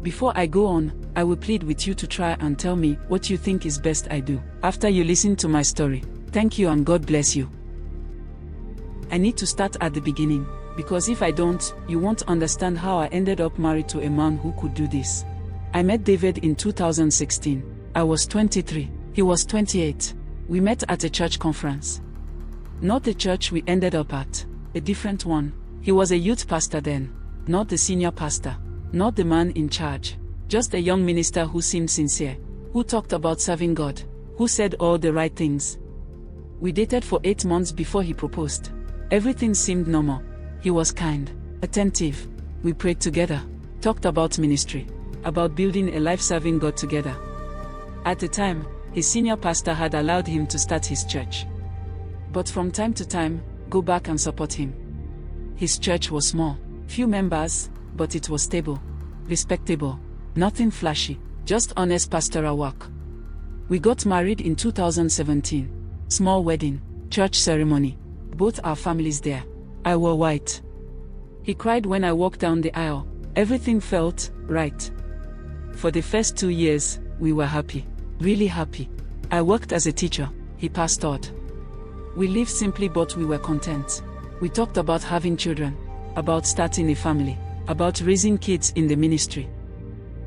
Before I go on, I will plead with you to try and tell me what you think is best I do. After you listen to my story, thank you and God bless you. I need to start at the beginning, because if I don't, you won't understand how I ended up married to a man who could do this. I met David in 2016. I was 23, he was 28. We met at a church conference. Not the church we ended up at, a different one. He was a youth pastor then, not the senior pastor, not the man in charge, just a young minister who seemed sincere, who talked about serving God, who said all the right things. We dated for 8 months before he proposed. Everything seemed normal. He was kind, attentive. We prayed together, talked about ministry, about building a life serving God together. At the time, his senior pastor had allowed him to start his church. But from time to time, go back and support him. His church was small, few members, but it was stable, respectable, nothing flashy, just honest pastoral work. We got married in 2017. Small wedding, church ceremony, both our families there. I wore white. He cried when I walked down the aisle. Everything felt right. For the first 2 years, we were happy, really happy. I worked as a teacher, he pastored. We lived simply but we were content. We talked about having children, about starting a family, about raising kids in the ministry.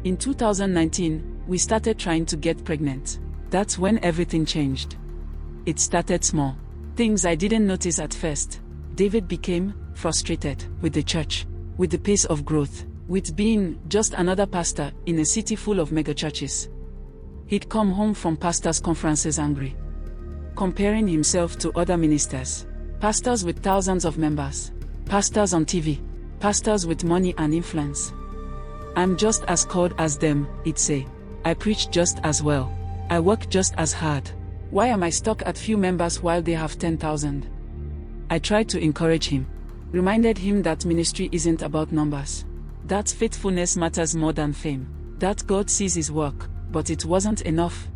In 2019, we started trying to get pregnant. That's when everything changed. It started small. Things I didn't notice at first. David became frustrated with the church, with the pace of growth, with being just another pastor in a city full of megachurches. He'd come home from pastors' conferences angry, comparing himself to other ministers, pastors with thousands of members, pastors on TV, pastors with money and influence. I'm just as called as them, he'd say. I preach just as well. I work just as hard. Why am I stuck at few members while they have 10,000? I tried to encourage him, reminded him that ministry isn't about numbers, that faithfulness matters more than fame, that God sees his work, but it wasn't enough.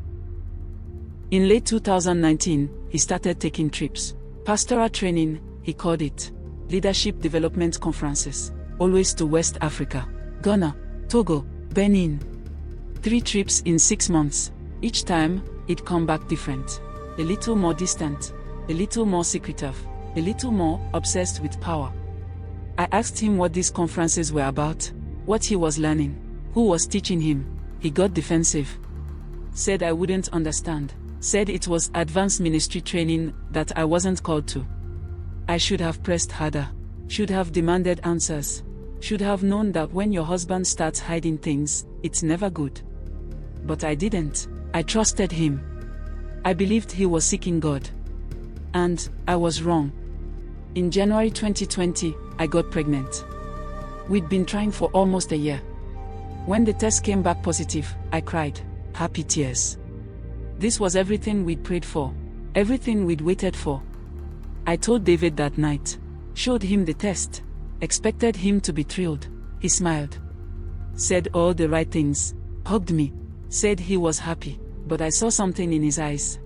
In late 2019, he started taking trips. Pastoral training, he called it. Leadership development conferences, always to West Africa, Ghana, Togo, Benin. 3 trips in 6 months. Each time, he'd come back different. A little more distant, a little more secretive, a little more obsessed with power. I asked him what these conferences were about, what he was learning, who was teaching him. He got defensive. Said I wouldn't understand. Said it was advanced ministry training that I wasn't called to. I should have pressed harder, should have demanded answers, should have known that when your husband starts hiding things, it's never good. But I didn't. I trusted him. I believed he was seeking God. And I was wrong. In January 2020, I got pregnant. We'd been trying for almost a year. When the test came back positive, I cried, happy tears. This was everything we'd prayed for, everything we'd waited for. I told David that night, showed him the test, expected him to be thrilled. He smiled, said all the right things, hugged me, said he was happy, but I saw something in his eyes.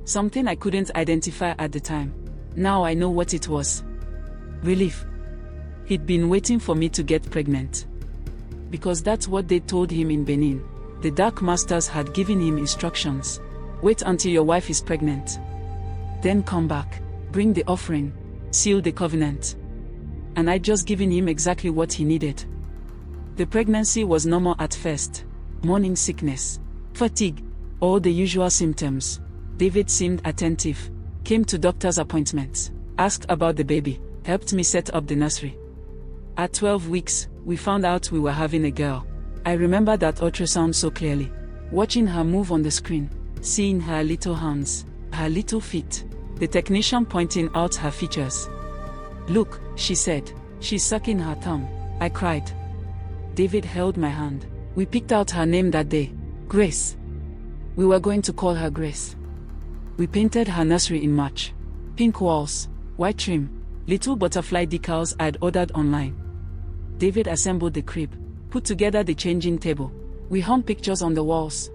Something I couldn't identify at the time. Now I know what it was. Relief. He'd been waiting for me to get pregnant. Because that's what they told him in Benin. The Dark Masters had given him instructions. Wait until your wife is pregnant. Then come back, bring the offering, seal the covenant. And I'd just given him exactly what he needed. The pregnancy was normal at first. Morning sickness, fatigue, all the usual symptoms. David seemed attentive, came to doctor's appointments, asked about the baby, helped me set up the nursery. At 12 weeks, we found out we were having a girl. I remember that ultrasound so clearly. Watching her move on the screen, seeing her little hands, her little feet, the technician pointing out her features. Look, she said, she's sucking her thumb. I cried. David held my hand. We picked out her name that day, Grace. We were going to call her Grace. We painted her nursery in March. Pink walls, white trim, little butterfly decals I'd ordered online. David assembled the crib, put together the changing table. We hung pictures on the walls.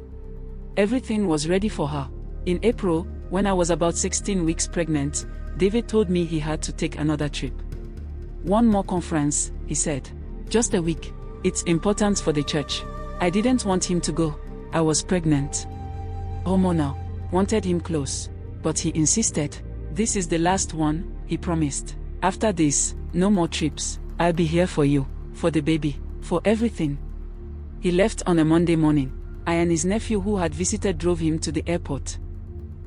Everything was ready for her. In April, when I was about 16 weeks pregnant, David told me he had to take another trip. One more conference, he said. Just a week. It's important for the church. I didn't want him to go. I was pregnant. Hormonal. Wanted him close. But he insisted. This is the last one, he promised. After this, no more trips. I'll be here for you, for the baby, for everything. He left on a Monday morning. I and his nephew who had visited drove him to the airport.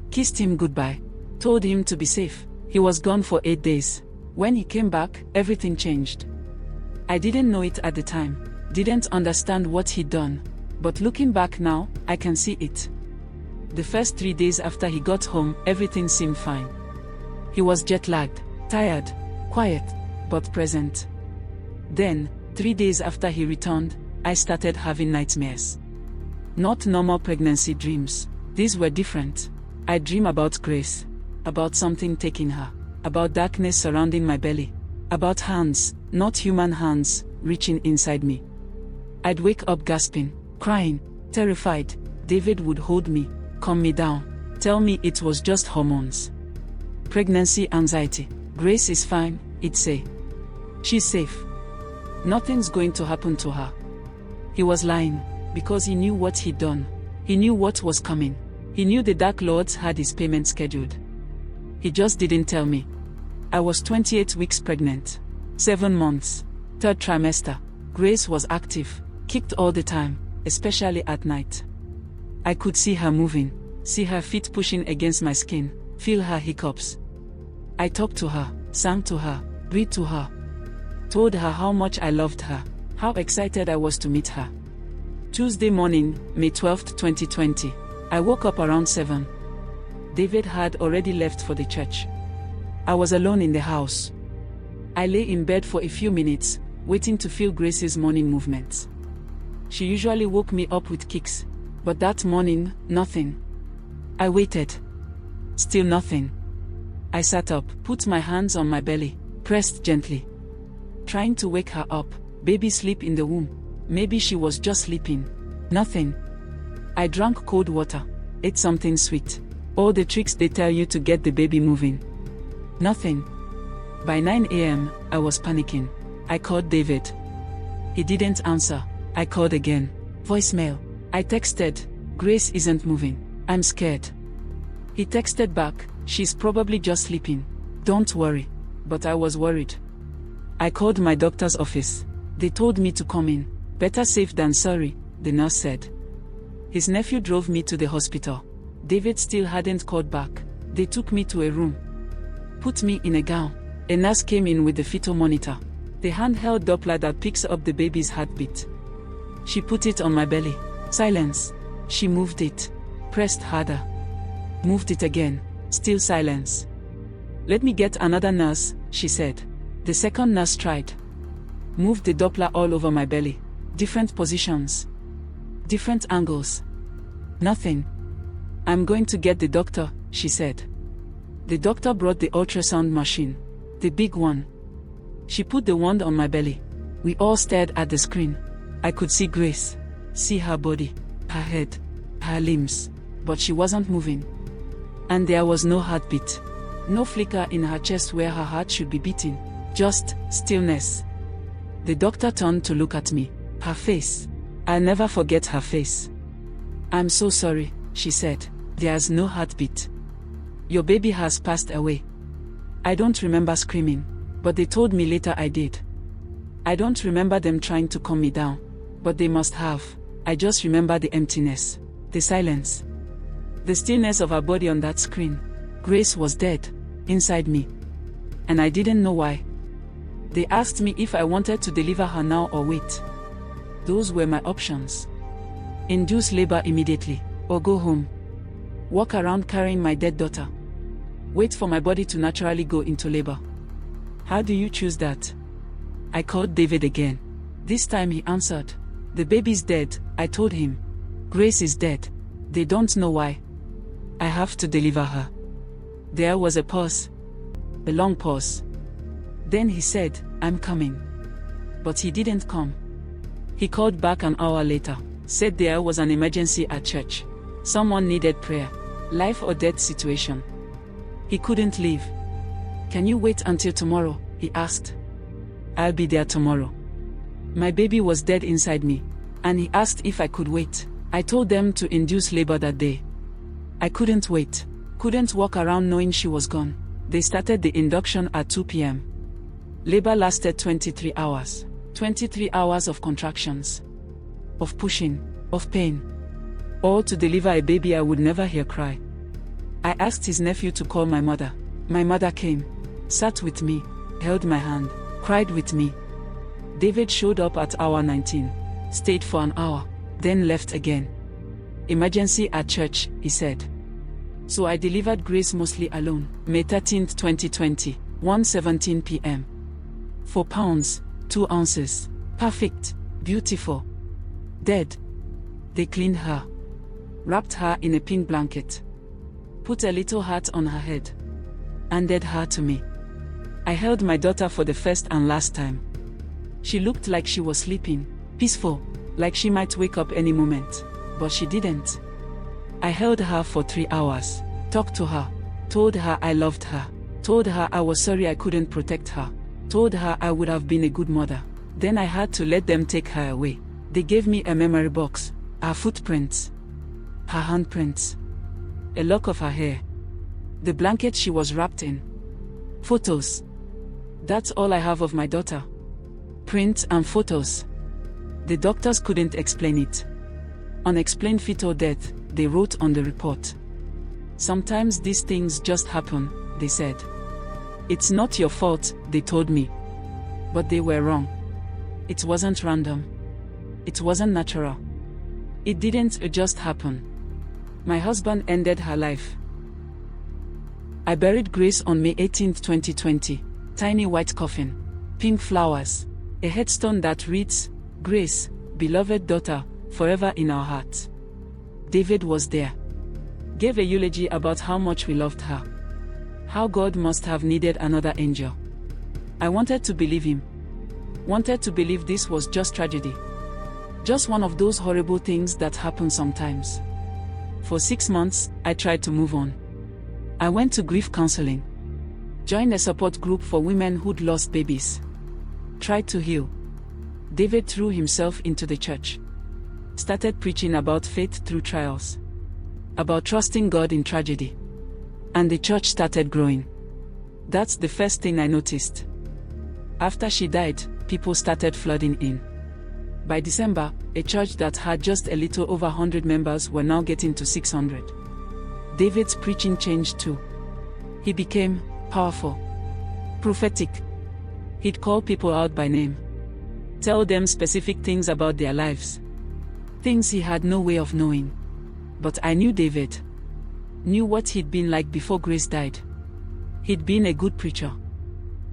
Kissed him goodbye. Told him to be safe. He was gone for 8 days. When he came back, everything changed. I didn't know it at the time. Didn't understand what he'd done. But looking back now, I can see it. The first 3 days after he got home, everything seemed fine. He was jet-lagged, tired, quiet, but present. Then, 3 days after he returned, I started having nightmares. Not normal pregnancy dreams. These were different. I'd dream about Grace, about something taking her, about darkness surrounding my belly, about hands, not human hands, reaching inside me. I'd wake up gasping, crying, terrified. David would hold me, calm me down, tell me it was just hormones. Pregnancy anxiety. Grace is fine, he'd say. She's safe. Nothing's going to happen to her. He was lying, because he knew what he'd done. He knew what was coming. He knew the Dark Lords had his payment scheduled. He just didn't tell me. I was 28 weeks pregnant. 7 months. 3rd trimester. Grace was active, kicked all the time, especially at night. I could see her moving, see her feet pushing against my skin, feel her hiccups. I talked to her, sang to her, breathed to her. Told her how much I loved her, how excited I was to meet her. Tuesday morning, May 12, 2020. I woke up around 7. David had already left for the church. I was alone in the house. I lay in bed for a few minutes, waiting to feel Grace's morning movements. She usually woke me up with kicks, but that morning, nothing. I waited. Still nothing. I sat up, put my hands on my belly, pressed gently. Trying to wake her up, baby sleep in the womb. Maybe she was just sleeping. Nothing. I drank cold water, ate something sweet. All the tricks they tell you to get the baby moving. Nothing. By 9 a.m., I was panicking. I called David. He didn't answer. I called again. Voicemail. I texted, Grace isn't moving. I'm scared. He texted back, she's probably just sleeping. Don't worry. But I was worried. I called my doctor's office. They told me to come in. Better safe than sorry, the nurse said. His nephew drove me to the hospital. David still hadn't called back. They took me to a room. Put me in a gown. A nurse came in with the fetal monitor, the handheld Doppler that picks up the baby's heartbeat. She put it on my belly. Silence. She moved it. Pressed harder. Moved it again. Still silence. Let me get another nurse, she said. The second nurse tried. Moved the Doppler all over my belly. Different positions. Different angles. Nothing. I'm going to get the doctor, she said. The doctor brought the ultrasound machine. The big one. She put the wand on my belly. We all stared at the screen. I could see Grace. See her body, her head, her limbs. But she wasn't moving. And there was no heartbeat. No flicker in her chest where her heart should be beating. Just stillness. The doctor turned to look at me. Her face. I'll never forget her face. I'm so sorry, she said. There's no heartbeat. Your baby has passed away. I don't remember screaming, but they told me later I did. I don't remember them trying to calm me down, but they must have. I just remember the emptiness, the silence, the stillness of her body on that screen. Grace was dead, inside me. And I didn't know why. They asked me if I wanted to deliver her now or wait. Those were my options. Induce labor immediately, or go home. Walk around carrying my dead daughter. Wait for my body to naturally go into labor. How do you choose that? I called David again. This time he answered. The baby's dead, I told him. Grace is dead. They don't know why. I have to deliver her. There was a pause. A long pause. Then he said, I'm coming. But he didn't come. He called back an hour later, said there was an emergency at church. Someone needed prayer. Life or death situation. He couldn't leave. Can you wait until tomorrow? He asked. I'll be there tomorrow. My baby was dead inside me, and he asked if I could wait. I told them to induce labor that day. I couldn't wait, couldn't walk around knowing she was gone. They started the induction at 2 p.m. Labor lasted 23 hours. 23 hours of contractions, of pushing, of pain, all to deliver a baby I would never hear cry. I asked his nephew to call my mother. My mother came, sat with me, held my hand, cried with me. David showed up at hour 19, stayed for an hour, then left again. Emergency at church, he said. So I delivered Grace mostly alone. May 13, 2020, 1:17 p.m. 4 pounds, 2 ounces. Perfect, beautiful. Dead. They cleaned her, wrapped her in a pink blanket, put a little hat on her head, handed her to me. I held my daughter for the first and last time. She looked like she was sleeping, peaceful, like she might wake up any moment, but she didn't. I held her for 3 hours, talked to her, told her I loved her, told her I was sorry I couldn't protect her, told her I would have been a good mother. Then I had to let them take her away. They gave me a memory box, her footprints, her handprints, a lock of her hair, the blanket she was wrapped in, photos. That's all I have of my daughter. Prints and photos. The doctors couldn't explain it. Unexplained fetal death, they wrote on the report. Sometimes these things just happen, they said. It's not your fault, they told me. But they were wrong. It wasn't random. It wasn't natural. It didn't just happen. My husband ended her life. I buried Grace on May 18, 2020. Tiny white coffin, pink flowers, a headstone that reads, Grace, beloved daughter, forever in our hearts. David was there. Gave a eulogy about how much we loved her. How God must have needed another angel. I wanted to believe him. Wanted to believe this was just tragedy. Just one of those horrible things that happen sometimes. For 6 months, I tried to move on. I went to grief counseling. Joined a support group for women who'd lost babies. Tried to heal. David threw himself into the church. Started preaching about faith through trials. About trusting God in tragedy. And the church started growing. That's the first thing I noticed. After she died, people started flooding in. By December, a church that had just a little over 100 members were now getting to 600. David's preaching changed too. He became powerful, prophetic. He'd call people out by name. Tell them specific things about their lives. Things he had no way of knowing. But I knew David. Knew what he'd been like before Grace died. He'd been a good preacher.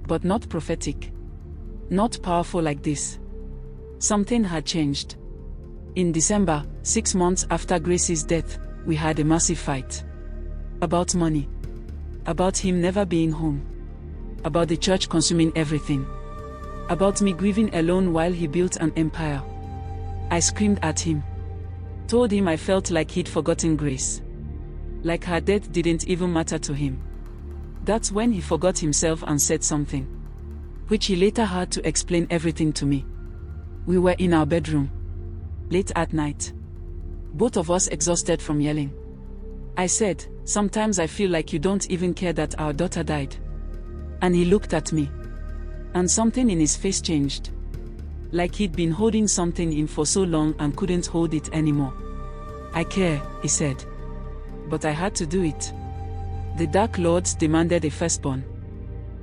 But not prophetic. Not powerful like this. Something had changed. In December, 6 months after Grace's death, we had a massive fight. About money. About him never being home. About the church consuming everything. About me grieving alone while he built an empire. I screamed at him. Told him I felt like he'd forgotten Grace. Like her death didn't even matter to him. That's when he forgot himself and said something. Which he later had to explain everything to me. We were in our bedroom. Late at night. Both of us exhausted from yelling. I said, sometimes I feel like you don't even care that our daughter died. And he looked at me. And something in his face changed. Like he'd been holding something in for so long and couldn't hold it anymore. I care, he said. But I had to do it. The Dark Lords demanded a firstborn.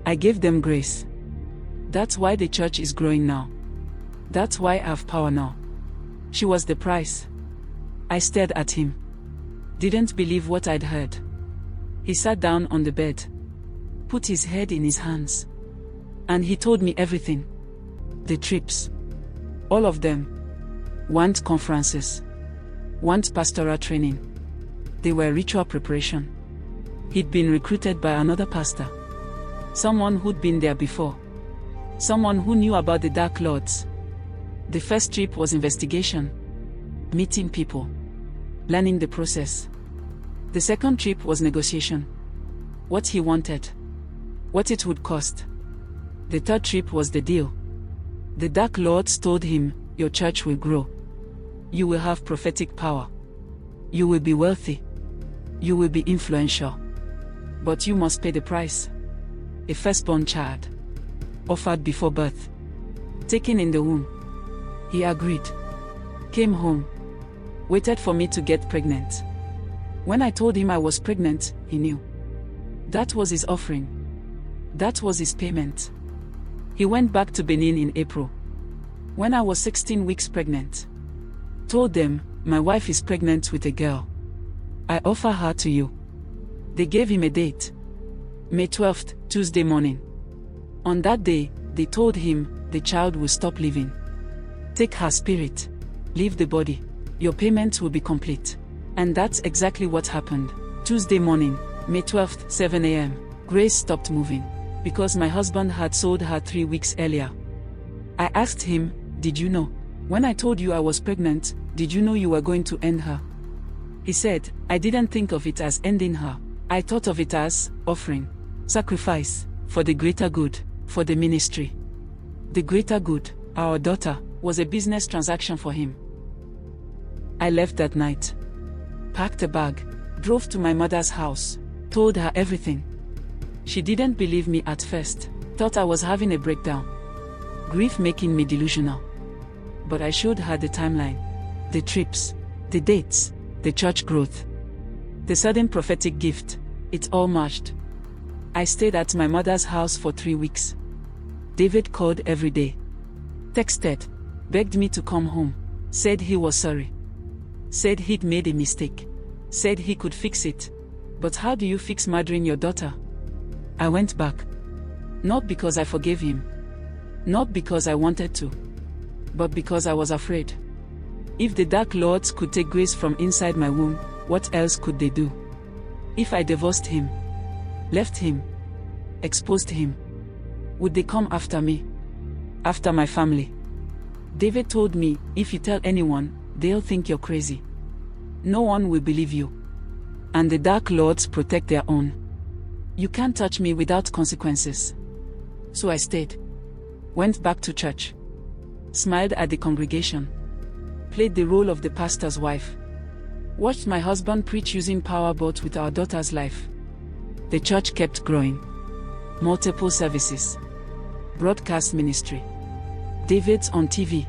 I gave them Grace. That's why the church is growing now. That's why I have power now. She was the price. I stared at him. Didn't believe what I'd heard. He sat down on the bed. Put his head in his hands. And he told me everything. The trips. All of them. Want conferences. Want pastoral training. They were ritual preparation. He'd been recruited by another pastor. Someone who'd been there before. Someone who knew about the Dark Lords. The first trip was investigation. Meeting people. Learning the process. The second trip was negotiation. What he wanted. What it would cost. The third trip was the deal. The Dark Lords told him, your church will grow. You will have prophetic power. You will be wealthy. You will be influential. But you must pay the price. A firstborn child. Offered before birth. Taken in the womb. He agreed. Came home. Waited for me to get pregnant. When I told him I was pregnant, he knew. That was his offering. That was his payment. He went back to Benin in April. When I was 16 weeks pregnant. Told them, my wife is pregnant with a girl. I offer her to you. They gave him a date. May 12th, Tuesday morning. On that day, they told him, the child will stop living. Take her spirit. Leave the body. Your payment will be complete. And that's exactly what happened. Tuesday morning, May 12th, 7 a.m. Grace stopped moving. Because my husband had sold her 3 weeks earlier. I asked him, did you know? When I told you I was pregnant, did you know you were going to end her? He said, I didn't think of it as ending her. I thought of it as offering, sacrifice, for the greater good, for the ministry. The greater good, our daughter, was a business transaction for him. I left that night. Packed a bag, drove to my mother's house, told her everything. She didn't believe me at first, thought I was having a breakdown. Grief making me delusional. But I showed her the timeline, the trips, the dates, the church growth, the sudden prophetic gift. It all matched. I stayed at my mother's house for 3 weeks. David called every day. Texted, begged me to come home, said he was sorry. Said he'd made a mistake. Said he could fix it. But how do you fix murdering your daughter? I went back. Not because I forgave him. Not because I wanted to. But because I was afraid. If the Dark Lords could take Grace from inside my womb, what else could they do? If I divorced him, left him, exposed him, would they come after me? After my family? David told me, if you tell anyone, they'll think you're crazy. No one will believe you. And the Dark Lords protect their own. You can't touch me without consequences. So I stayed. Went back to church. Smiled at the congregation. Played the role of the pastor's wife. Watched my husband preach using power bought with our daughter's life. The church kept growing. Multiple services. Broadcast ministry. David's on TV.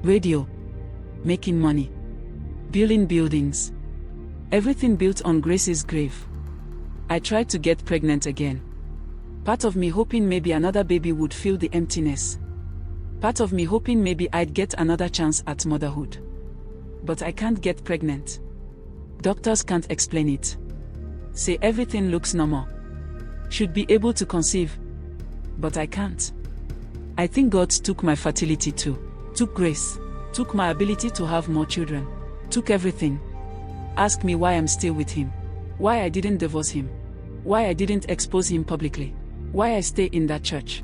Radio. Making money. Building buildings. Everything built on Grace's grave. I tried to get pregnant again. Part of me hoping maybe another baby would fill the emptiness. Part of me hoping maybe I'd get another chance at motherhood. But I can't get pregnant. Doctors can't explain it. Say everything looks normal. Should be able to conceive. But I can't. I think God took my fertility too. Took Grace. Took my ability to have more children. Took everything. Ask me why I'm still with him. Why I didn't divorce him. Why I didn't expose him publicly. Why I stay in that church.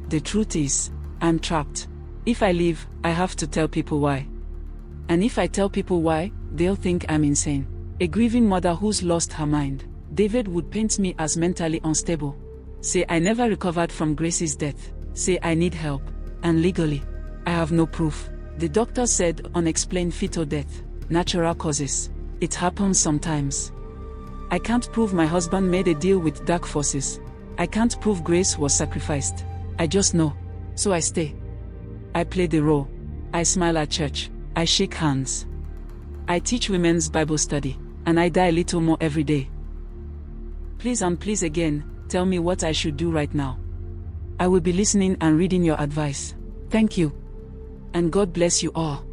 The truth is, I'm trapped. If I leave, I have to tell people why. And if I tell people why, they'll think I'm insane. A grieving mother who's lost her mind. David would paint me as mentally unstable. Say I never recovered from Grace's death. Say I need help. And legally, I have no proof. The doctor said unexplained fetal death. Natural causes. It happens sometimes. I can't prove my husband made a deal with dark forces. I can't prove Grace was sacrificed. I just know. So I stay. I play the role. I smile at church. I shake hands. I teach women's Bible study. And I die a little more every day. Please and please again, tell me what I should do right now. I will be listening and reading your advice. Thank you. And God bless you all.